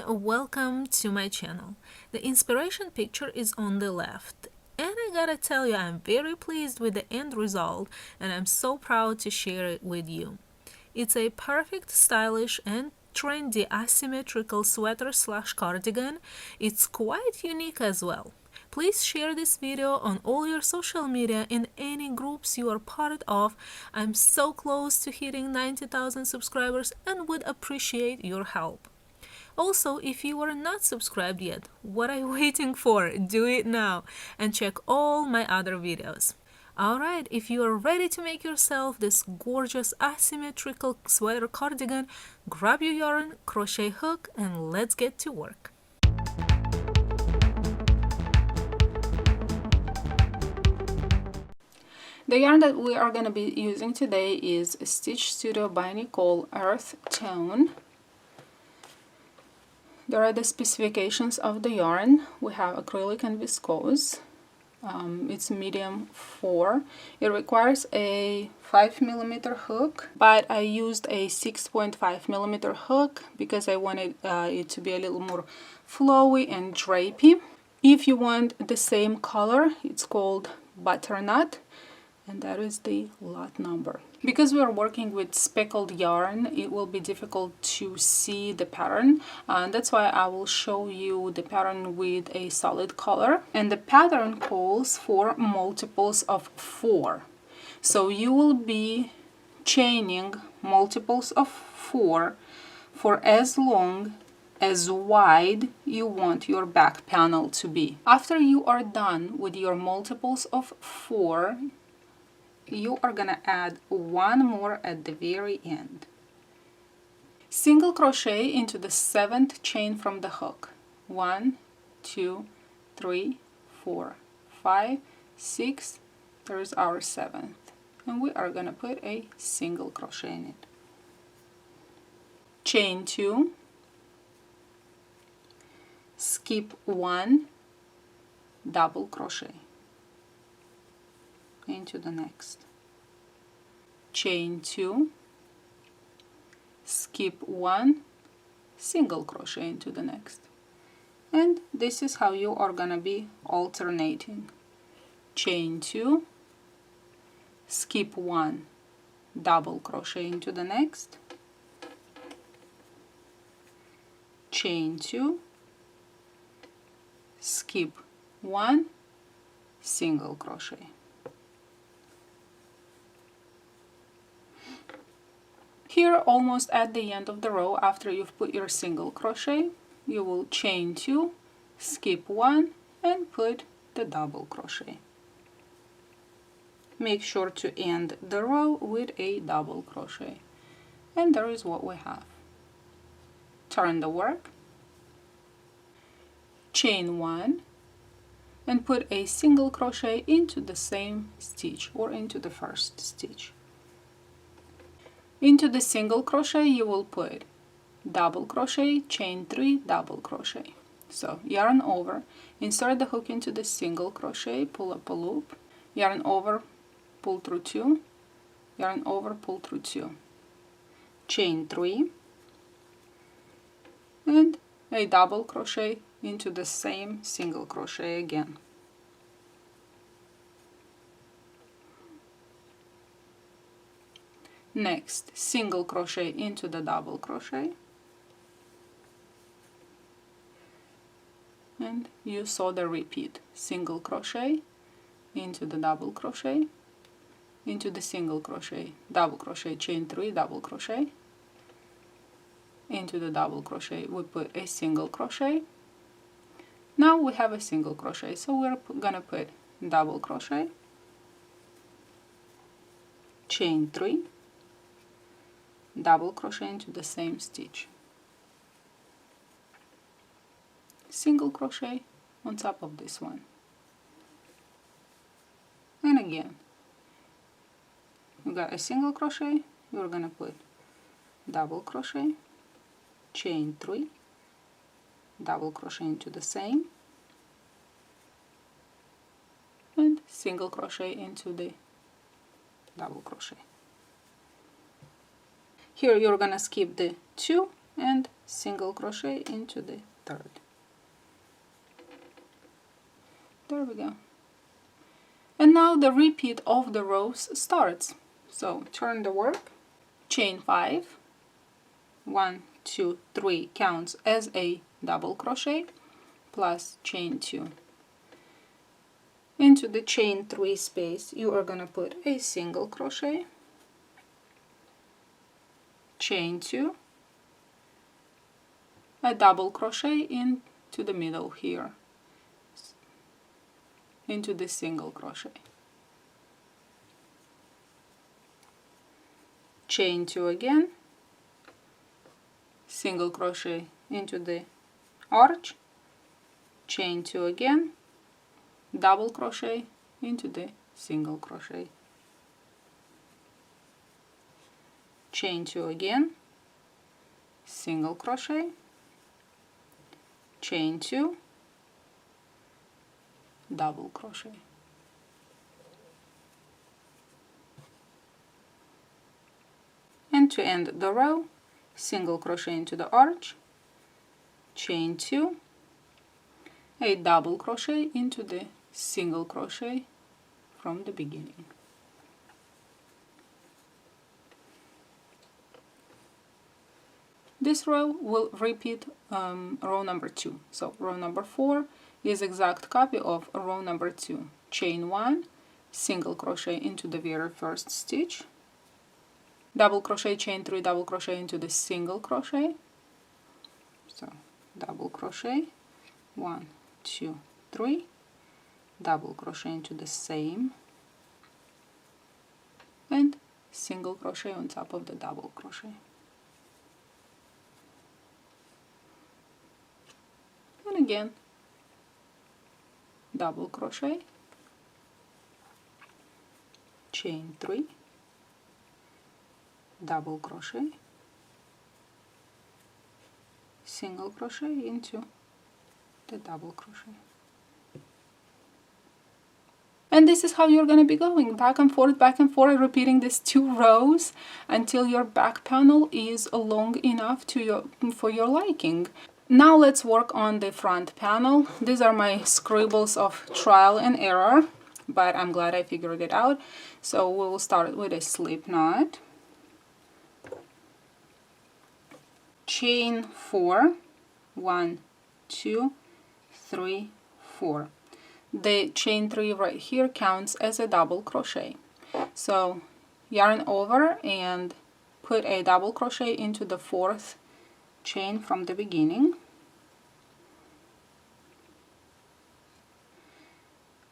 welcome to my channel. The inspiration picture is on the left. And I gotta tell you, I'm very pleased with the end result and I'm so proud to share it with you. It's a perfect, stylish and trendy asymmetrical sweater slash cardigan. It's quite unique as well. Please share this video on all your social media in any groups you are part of. I'm so close to hitting 90,000 subscribers and would appreciate your help. Also, if you are not subscribed yet, what are you waiting for? Do it now and check all my other videos. Alright, if you are ready to make yourself this gorgeous asymmetrical sweater cardigan, grab your yarn, crochet hook, and let's get to work. The yarn that we are going to be using today is Stitch Studio by Nicole Earth Tone. There are the specifications of the yarn. We have acrylic and viscose. It's medium 4. It requires a 5mm hook, but I used a 6.5mm hook because I wanted it to be a little more flowy and drapey. If you want the same color, it's called Butternut, and that is the lot number. Because we are working with speckled yarn, it will be difficult to see the pattern, and that's why I will show you the pattern with a solid color. And the pattern calls for multiples of 4, so you will be chaining multiples of 4 for as long as wide you want your back panel to be. After you are done with your multiples of 4, you are gonna add one more at the very end. Single crochet into the 7th chain from the hook. 1, 2, 3, 4, 5, 6. There's our 7th, and we are gonna put a single crochet in it. Chain 2, skip 1, double crochet into the next. Chain 2, skip 1, single crochet into the next. And this is how you are gonna be alternating. Chain 2, skip 1, double crochet into the next. Chain 2, skip 1, single crochet. Here, almost at the end of the row, after you've put your single crochet, you will chain 2, skip 1, and put the double crochet. Make sure to end the row with a double crochet. And there is what we have. Turn the work, chain 1, and put a single crochet into the same stitch or into the first stitch. Into the single crochet you will put double crochet, chain 3, double crochet. So yarn over, insert the hook into the single crochet, pull up a loop, yarn over, pull through 2, yarn over, pull through 2, chain 3, and a double crochet into the same single crochet again. Next, single crochet into the double crochet, and you saw the repeat. Single crochet into the double crochet, into the single crochet, double crochet, chain 3, double crochet, into the double crochet we put a single crochet. Now we have a single crochet, so we're gonna put double crochet, chain 3, double crochet into the same stitch, single crochet on top of this one, and again you got a single crochet, you're gonna put double crochet, chain 3, double crochet into the same, and single crochet into the double crochet. Here you're gonna skip the 2 and single crochet into the third. There we go. And now the repeat of the rows starts. So turn the work, chain 5, 1, 2, 3 counts as a double crochet, plus chain 2. Into the chain 3 space you are gonna put a single crochet, chain 2, a double crochet into the middle here, into the single crochet, chain 2 again, single crochet into the arch, chain 2 again, double crochet into the single crochet, chain 2 again, single crochet, chain 2, double crochet. And to end the row, single crochet into the arch, chain 2, a double crochet into the single crochet from the beginning. This row will repeat row number 2. So row number 4 is exact copy of row number 2. Chain 1, single crochet into the very first stitch, double crochet, chain 3, double crochet into the single crochet. So double crochet, 1, 2, 3, double crochet into the same, and single crochet on top of the double crochet. And again, double crochet, chain 3, double crochet, single crochet into the double crochet. And this is how you're going to be going back and forth, repeating these 2 rows until your back panel is long enough for your liking. Now let's work on the front panel. These are my scribbles of trial and error, but I'm glad I figured it out. So we'll start with a slip knot, chain 4, 1, 2, 3, 4. The chain 3 right here counts as a double crochet. So yarn over and put a double crochet into the 4th chain from the beginning,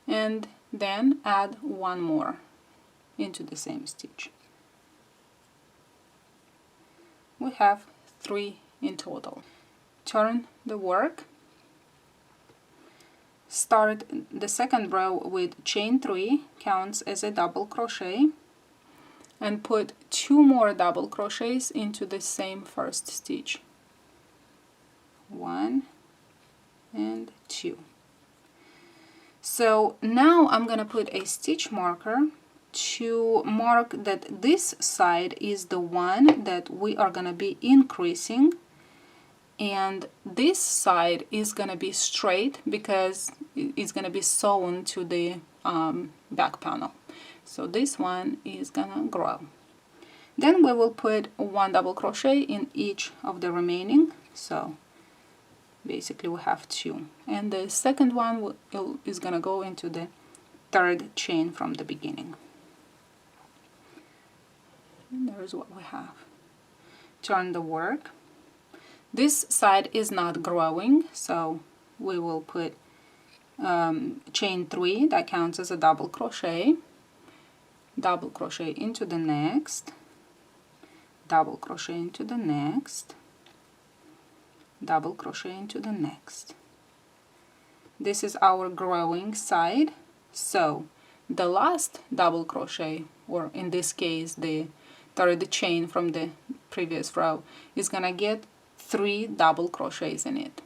and then add 1 more into the same stitch. We have 3 in total. Turn the work, start the second row with chain 3, counts as a double crochet, and put 2 more double crochets into the same first stitch, 1 and 2. So now I'm gonna put a stitch marker to mark that this side is the one that we are gonna be increasing, and this side is gonna be straight because it's gonna be sewn to the back panel. So this one is gonna grow. Then we will put 1 double crochet in each of the remaining, so basically we have 2, and the second one is gonna go into the 3rd chain from the beginning. And there's what we have. Turn the work. This side is not growing, so we will put chain 3, that counts as a double crochet into the next, double crochet into the next, double crochet into the next. This is our growing side, so the last double crochet, or in this case the 3rd chain from the previous row, is gonna get 3 double crochets in it.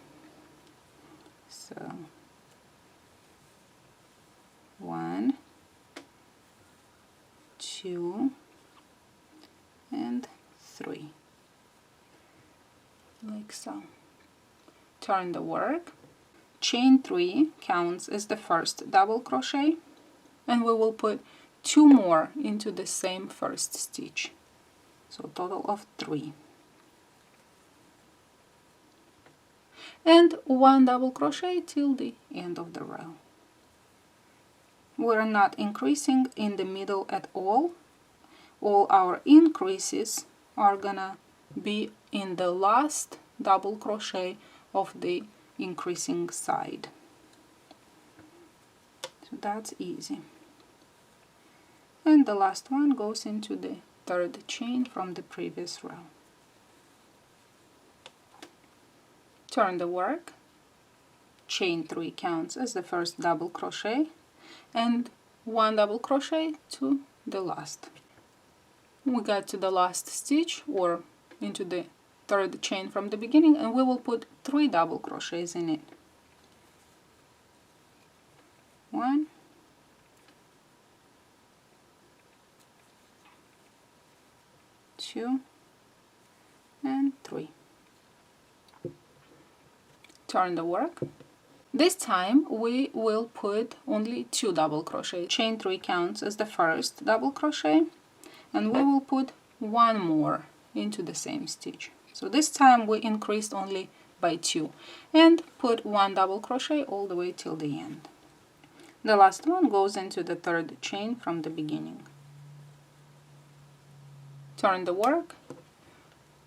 So 1, 2, and 3. like so. Turn the work, chain 3 counts as the first double crochet, and we will put 2 more into the same first stitch, so total of 3, and 1 double crochet till the end of the row. We're not increasing in the middle at all. All our increases are gonna be in the last double crochet of the increasing side. So that's easy. And the last one goes into the third chain from the previous row. Turn the work, chain 3 counts as the first double crochet, and 1 double crochet to the last. We got to the last stitch, or into the third chain from the beginning, and we will put 3 double crochets in it. 1, 2, and 3. Turn the work. This time we will put only 2 double crochets. Chain 3 counts as the first double crochet, and we will put 1 more into the same stitch. So this time we increased only by 2 and put 1 double crochet all the way till the end. The last one goes into the third chain from the beginning. Turn the work.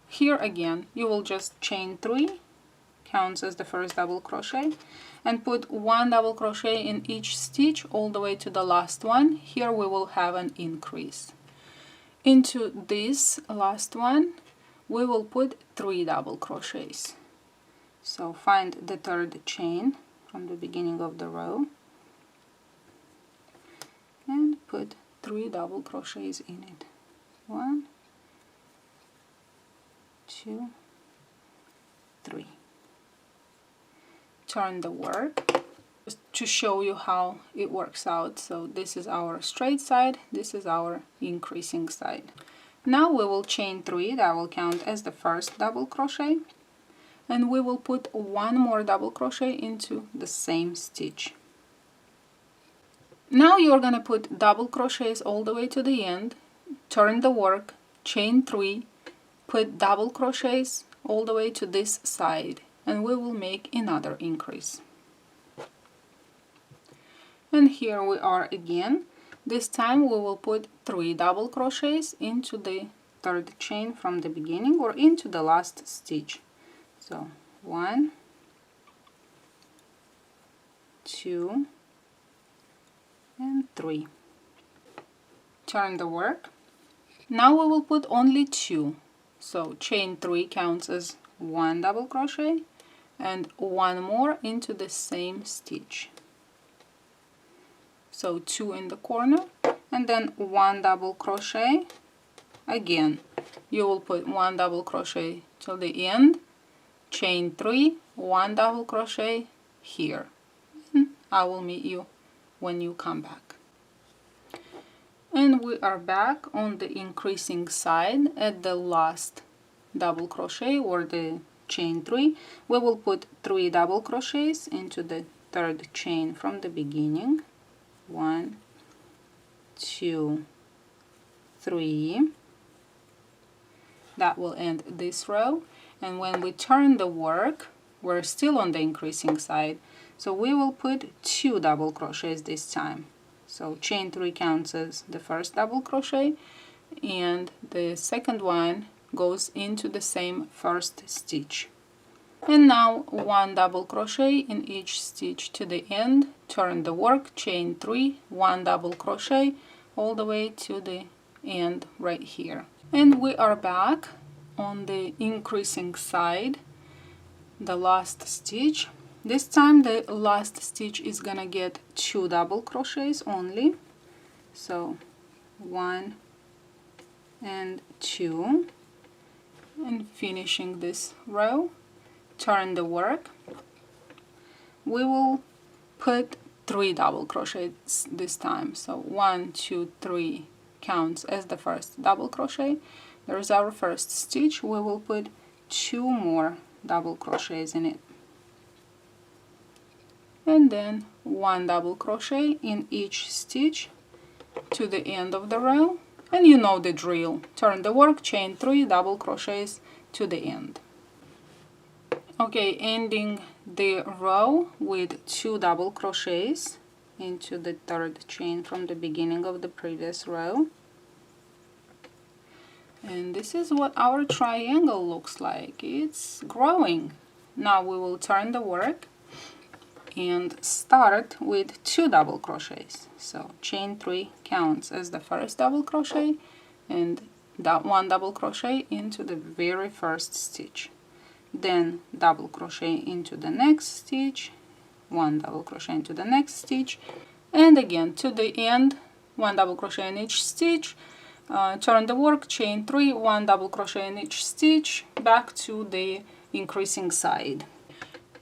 Here again you will just chain 3, counts as the first double crochet, and put 1 double crochet in each stitch all the way to the last one. Here we will have an increase. Into this last one we will put 3 double crochets. So find the third chain from the beginning of the row and put 3 double crochets in it. 1, 2, 3. Turn the work just to show you how it works out. So this is our straight side, this is our increasing side. Now we will chain 3, that will count as the first double crochet, and we will put 1 more double crochet into the same stitch. Now you're gonna put double crochets all the way to the end, turn the work, chain 3, put double crochets all the way to this side, and we will make another increase. And here we are again. This time we will put 3 double crochets into the third chain from the beginning, or into the last stitch. So 1, 2, and 3. Turn the work. Now we will put only 2. So chain 3 counts as 1 double crochet and 1 more into the same stitch. So 2 in the corner, and then 1 double crochet. Again, you will put 1 double crochet till the end, chain 3, 1 double crochet here. And I will meet you when you come back. And we are back on the increasing side at the last double crochet, or the chain 3. We will put 3 double crochets into the third chain from the beginning. 1, 2, 3. That will end this row. And when we turn the work, we're still on the increasing side, so we will put 2 double crochets this time. So chain 3 counts as the first double crochet, and the second one goes into the same first stitch. And now 1 double crochet in each stitch to the end, turn the work, chain 3, 1 double crochet all the way to the end right here. And we are back on the increasing side, the last stitch. This time the last stitch is gonna get 2 double crochets only. So 1 and 2, and finishing this row. Turn the work. We will put 3 double crochets this time. So 1, 2, 3 counts as the first double crochet. There's our first stitch. We will put 2 more double crochets in it, and then 1 double crochet in each stitch to the end of the row. And you know the drill. Turn the work, chain 3 double crochets to the end. Okay, ending the row with 2 double crochets into the third chain from the beginning of the previous row. And this is what our triangle looks like. It's growing. Now we will turn the work and start with 2 double crochets. So chain 3 counts as the first double crochet, and that 1 double crochet into the very first stitch. Then double crochet into the next stitch, 1 double crochet into the next stitch, and again to the end, 1 double crochet in each stitch. Turn the work, chain 3, 1 double crochet in each stitch, back to the increasing side.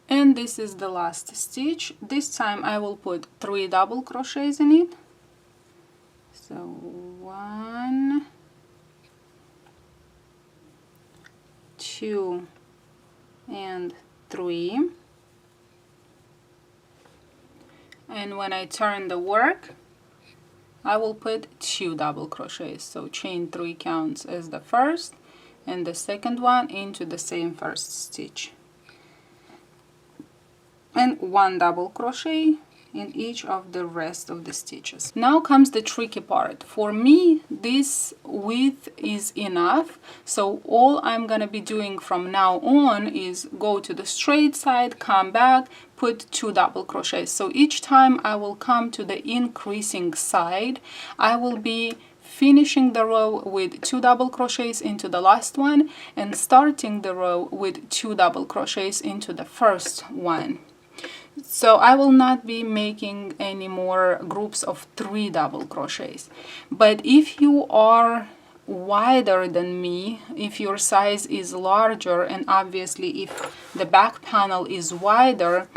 And this is the last stitch. This time I will put 3 double crochets in it. So 1, 2, and 3. And when I turn the work, I will put 2 double crochets. So chain 3 counts as the first, and the second one into the same first stitch. And 1 double crochet in each of the rest of the stitches. Now comes the tricky part. For me, this width is enough, so all I'm gonna be doing from now on is go to the straight side, come back, put 2 double crochets. So each time I will come to the increasing side, I will be finishing the row with 2 double crochets into the last one and starting the row with 2 double crochets into the first one. So I will not be making any more groups of 3 double crochets. But if you are wider than me, if your size is larger, and obviously if the back panel is wider,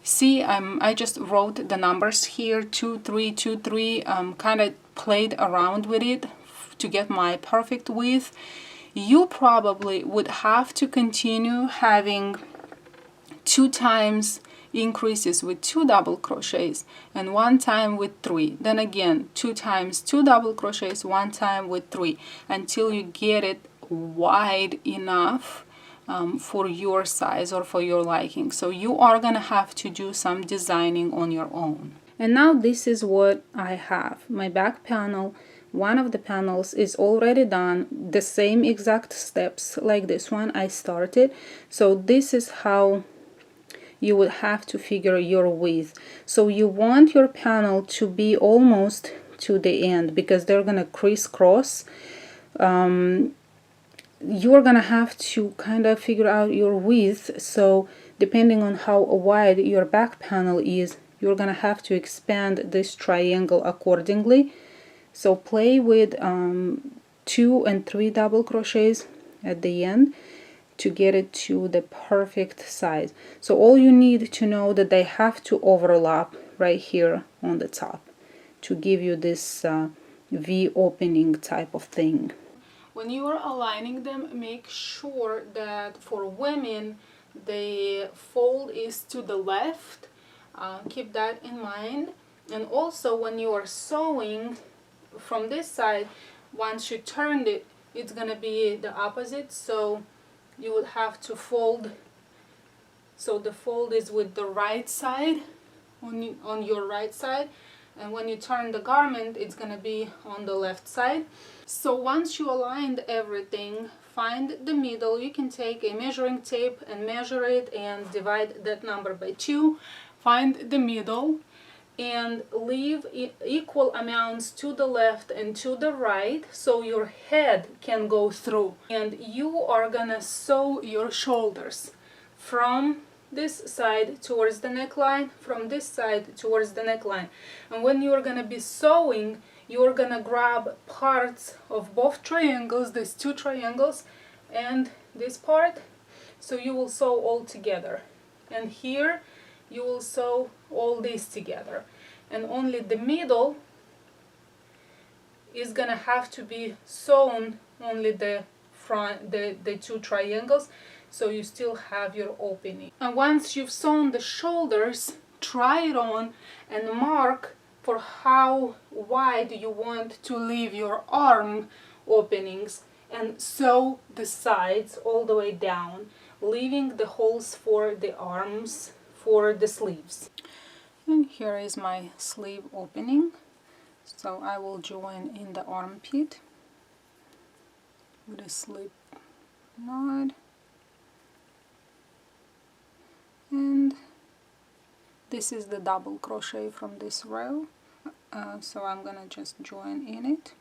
see, I just wrote the numbers here, 2, 3, 2, 3, kind of played around with it to get my perfect width. You probably would have to continue having 2 times increases with 2 double crochets and 1 time with 3. Then again 2 times 2 double crochets, 1 time with 3, until you get it wide enough for your size or for your liking. So you are gonna have to do some designing on your own. And now this is what I have. My back panel, one of the panels is already done, the same exact steps like this one I started. So this is how you would have to figure your width. So you want your panel to be almost to the end because they're gonna crisscross. You're gonna have to kind of figure out your width. So depending on how wide your back panel is, you're gonna have to expand this triangle accordingly. So play with 2 and 3 double crochets at the end to get it to the perfect size. So all you need to know that they have to overlap right here on the top to give you this V opening type of thing. When you are aligning them, make sure that for women the fold is to the left. Keep that in mind. And also when you are sewing from this side, once you turned it, it's gonna be the opposite. So you would have to fold, so the fold is with the right side, on your right side, and when you turn the garment it's gonna be on the left side. So once you aligned everything, find the middle. You can take a measuring tape and measure it and divide that number by 2. Find the middle and leave equal amounts to the left and to the right so your head can go through. And you are gonna sew your shoulders from this side towards the neckline, from this side towards the neckline. And when you're gonna be sewing, you're gonna grab parts of both triangles, these 2 triangles and this part, so you will sew all together. And here you will sew all these together, and only the middle is gonna have to be sewn, only the front, the 2 triangles. so you still have your opening. And once you've sewn the shoulders, try it on and mark for how wide you want to leave your arm openings, and sew the sides all the way down, leaving the holes for the arms for the sleeves. And here is my sleeve opening. So I will join in the armpit with a slip knot, and this is the double crochet from this row, so I'm gonna just join in it,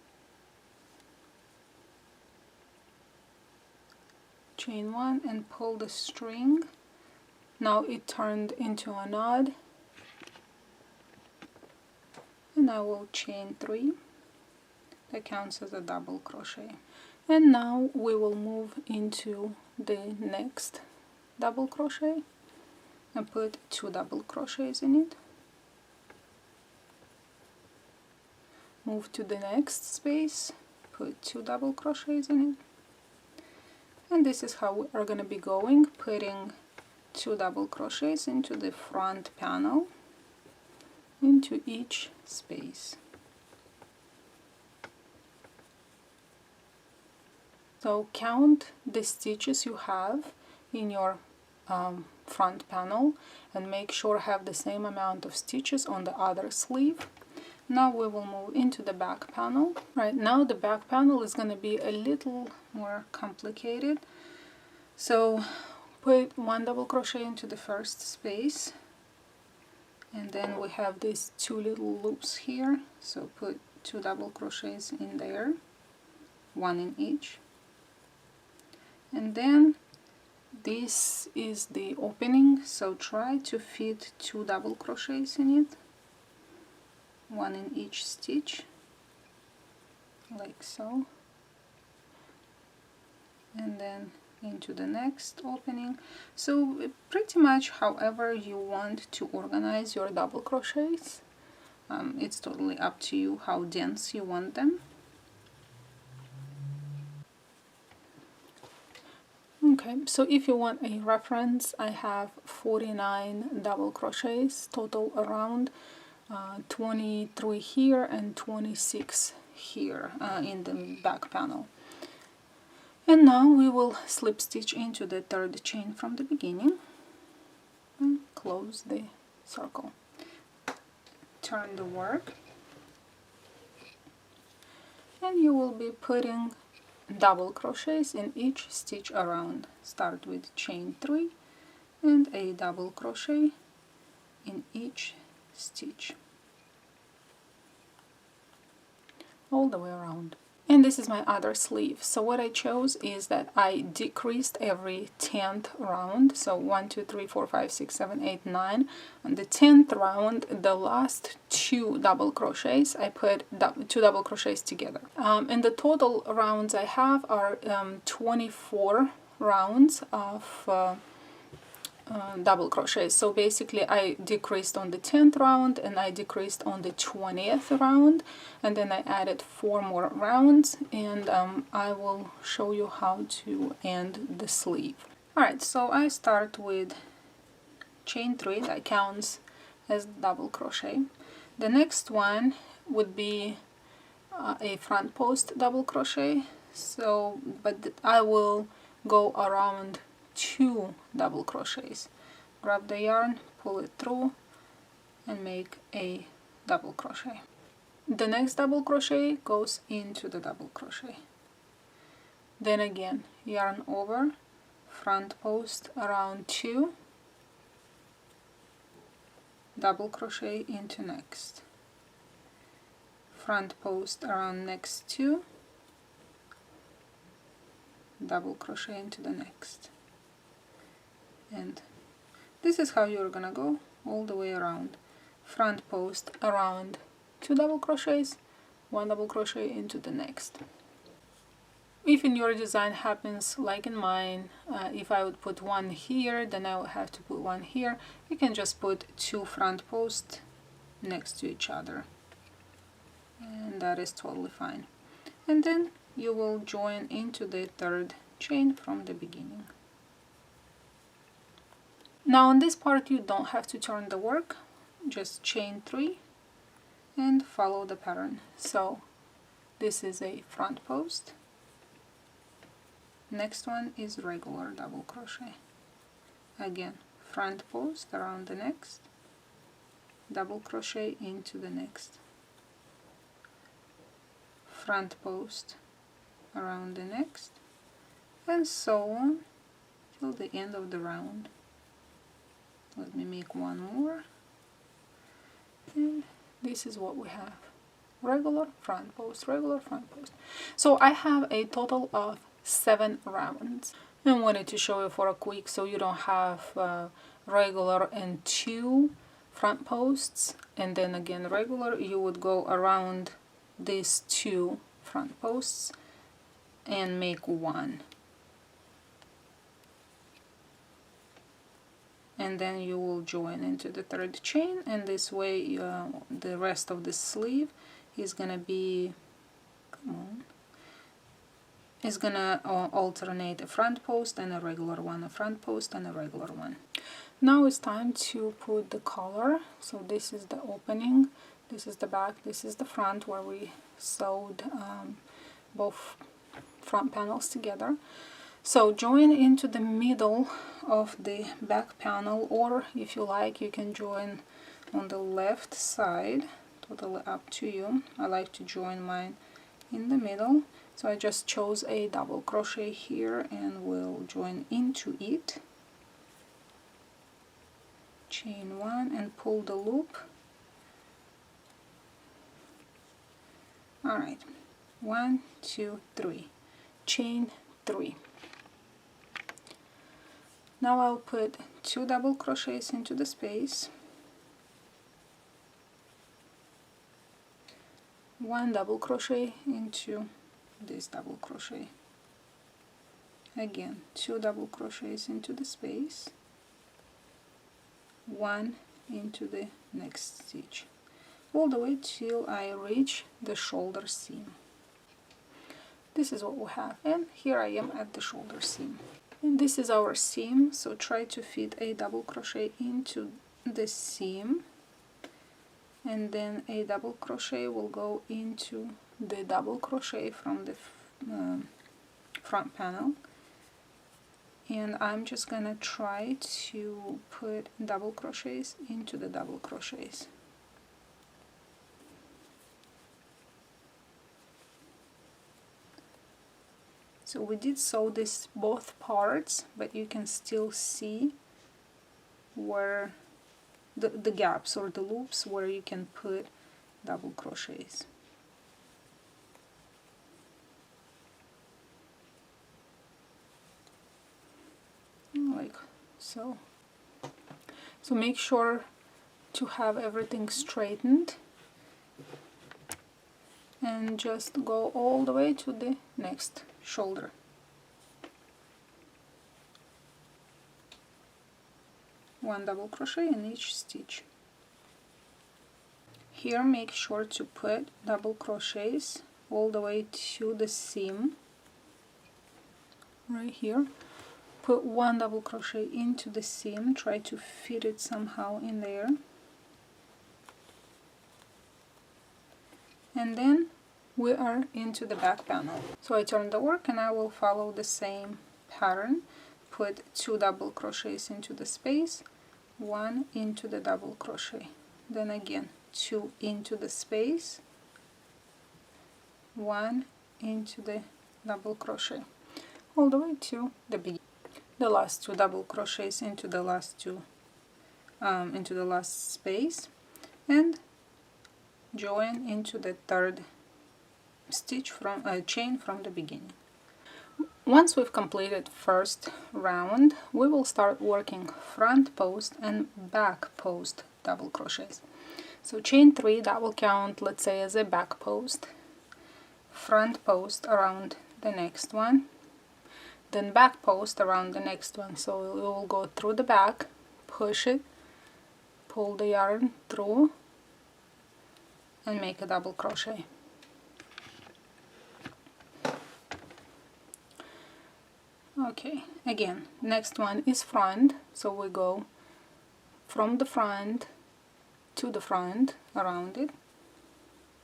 chain one and pull the string. Now it turned into a knot, and I will chain 3. That counts as a double crochet. And now we will move into the next double crochet and put 2 double crochets in it. Move to the next space, put 2 double crochets in it. And this is how we are going to be going, putting 2 double crochets into the front panel, into each space. So count the stitches you have in your front panel and make sure have the same amount of stitches on the other sleeve. Now we will move into the back panel. Right now the back panel is going to be a little more complicated. So put 1 double crochet into the first space, and then we have these 2 little loops here, so put 2 double crochets in there, 1 in each. And then this is the opening, so try to fit 2 double crochets in it, 1 in each stitch, like so, and then into the next opening. So pretty much however you want to organize your double crochets, it's totally up to you how dense you want them. Okay, so if you want a reference, I have 49 double crochets total around, 23 here and 26 here in the back panel. And now we will slip stitch into the 3rd chain from the beginning and close the circle. Turn the work, and you will be putting double crochets in each stitch around. Start with chain 3 and a double crochet in each stitch all the way around. And this is my other sleeve. So what I chose is that I decreased every 10th round. So 1, 2, 3, 4, 5, 6, 7, 8, 9. On the 10th round, the last 2 double crochets, I put 2 double crochets together. And the total rounds I have are 24 rounds of double crochets. So basically I decreased on the 10th round and I decreased on the 20th round, and then I added 4 more rounds, and I will show you how to end the sleeve. Alright, so I start with chain 3, that counts as double crochet. The next one would be a front post double crochet, so but I will go around 2 double crochets. Grab the yarn, pull it through, and make a double crochet. The next double crochet goes into the double crochet. Then again, yarn over, front post around 2, double crochet into next, front post around next 2, double crochet into the next. And this is how you're gonna go all the way around. Front post around 2 double crochets, 1 double crochet into the next. If in your design happens like in mine, if I would put 1 here, then I would have to put 1 here. You can just put 2 front posts next to each other, and that is totally fine. And then you will join into the 3rd chain from the beginning. Now on this part you don't have to turn the work, just chain 3 and follow the pattern. So this is a front post, next one is regular double crochet, again front post around the next, double crochet into the next, front post around the next, and so on till the end of the round. Let me make one more, and this is what we have: regular front post, regular front post. So I have a total of 7 rounds. I wanted to show you for a quick, so you don't have regular and 2 front posts, and then again regular. You would go around these 2 front posts and make 1, and then you will join into the 3rd chain, and this way the rest of the sleeve is gonna be, come on, is gonna alternate a front post and a regular one, a front post and a regular one. Now it's time to put the collar. So this is the opening, this is the back, this is the front where we sewed both front panels together. So join into the middle of the back panel, or if you like you can join on the left side, totally up to you. I like to join mine in the middle, so I just chose a double crochet here and will join into it, chain 1 and pull the loop. Alright, 1, 2, 3, chain 3. Now I'll put 2 double crochets into the space, 1 double crochet into this double crochet, again 2 double crochets into the space, 1 into the next stitch, all the way till I reach the shoulder seam. This is what we have, and here I am at the shoulder seam. And this is our seam, so try to fit a double crochet into the seam, and then a double crochet will go into the double crochet from the front panel, and I'm just gonna try to put double crochets into the double crochets. So we did sew this both parts, but you can still see where the gaps or the loops where you can put double crochets. Like so. So make sure to have everything straightened and just go all the way to the next shoulder. One double crochet in each stitch. Here make sure to put double crochets all the way to the seam right here. Put 1 double crochet into the seam, try to fit it somehow in there, and then we are into the back panel. So I turn the work and I will follow the same pattern. Put 2 double crochets into the space, 1 into the double crochet, then again 2 into the space, 1 into the double crochet, all the way to the beginning. The last 2 double crochets into the last 2 into the last space, and join into the 3rd stitch from chain from the beginning. Once we've completed first round, we will start working front post and back post double crochets. So chain 3, that will count, let's say, as a back post, front post around the next one, then back post around the next one. So we will go through the back, push it, pull the yarn through, and make a double crochet. Okay, again, next one is front, so we go from the front to the front around it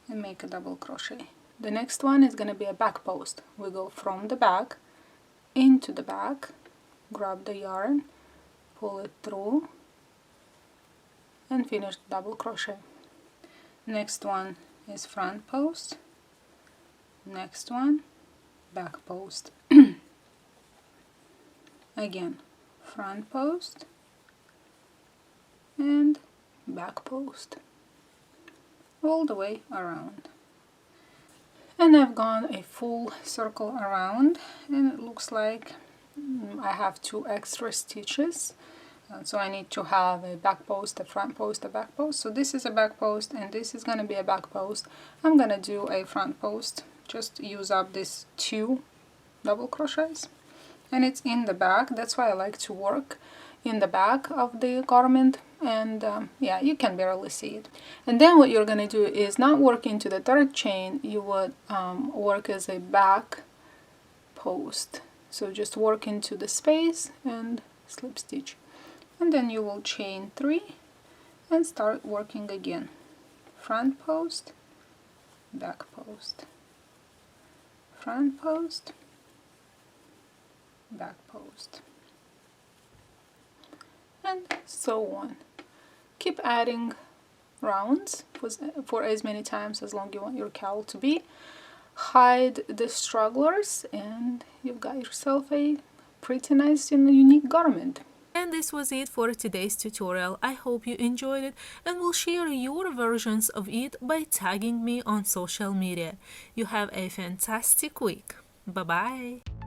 and make a double crochet. The next one is going to be a back post. We go from the back into the back, grab the yarn, pull it through and finish double crochet. Next one is front post, next one back post. Again, front post and back post all the way around. And I've gone a full circle around, and it looks like I have 2 extra stitches. So I need to have a back post, a front post, a back post. So this is a back post and this is going to be a back post. I'm going to do a front post, just use up these 2 double crochets. And it's in the back, that's why I like to work in the back of the garment, and yeah, you can barely see it. And then what you're going to do is not work into the 3rd chain, you would work as a back post. So just work into the space and slip stitch, and then you will chain 3 and start working again. Front post, back post, front post, back post, and so on. Keep adding rounds for as many times as long you want your cowl to be. Hide the stragglers and you've got yourself a pretty nice and unique garment. And this was it for today's tutorial. I hope you enjoyed it and will share your versions of it by tagging me on social media. You have a fantastic week. Bye bye.